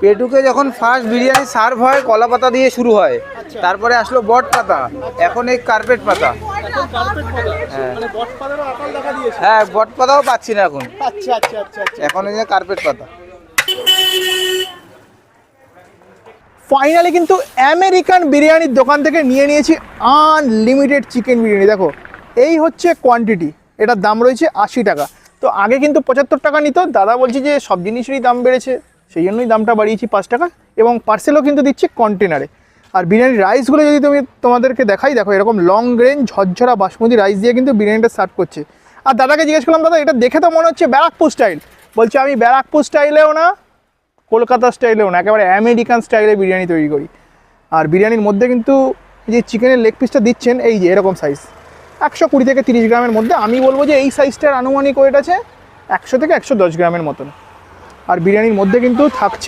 পেটুকে যখন first biryani serve হয় কলা পাতা দিয়ে শুরু হয়, তারপরে আসলো বট পাতা, এখন এই কার্পেট পাতা। এখন কার্পেট পাতা, মানে বট পাতারও আকাল দেখা দিয়েছে। হ্যাঁ, বট পাতাও পাচ্ছি না এখন, আচ্ছা আচ্ছা আচ্ছা আচ্ছা। এখন এই যে কার্পেট পাতা। ফাইনালি কিন্তু আমেরিকান বিরিয়ানির দোকান থেকে নিয়ে নিয়েছি আনলিমিটেড চিকেন বিরিয়ানি। দেখো এই হচ্ছে কোয়ান্টিটি, এটার দাম রয়েছে 80 টাকা। তো আগে কিন্তু 75 টাকা নিত, দাদা বলছি যে সব জিনিসেরই দাম বেড়েছে, সেই জন্যই দামটা বাড়িয়েছি 5 টাকা। এবং পার্সেলও কিন্তু দিচ্ছি কন্টেনারে। আর বিরিয়ানির রাইসগুলো যদি তোমাদেরকে দেখাই, দেখো এরকম লং রেঞ্জ ঝরঝরা বাসমতি রাইস দিয়ে কিন্তু বিরিয়ানিটা সার্ভ করছে। আর দাদাকে জিজ্ঞেস করলাম, দাদা এটা দেখে তো মনে হচ্ছে ব্যারাকপুর স্টাইল। বলছে আমি ব্যারাকপুর স্টাইলেও না, কলকাতা স্টাইলেও না, একেবারে আমেরিকান স্টাইলে বিরিয়ানি তৈরি করি। আর বিরিয়ানির মধ্যে কিন্তু যে চিকেনের লেগ পিসটা দিচ্ছেন, এই যে এরকম সাইজ 120 থেকে 30 গ্রামের মধ্যে। আমি বলবো যে এই সাইজটার আনুমানিক ওয়েট আছে 100 থেকে 110 গ্রামের মতন। আর বিরিয়ানির মধ্যে কিন্তু থাকছে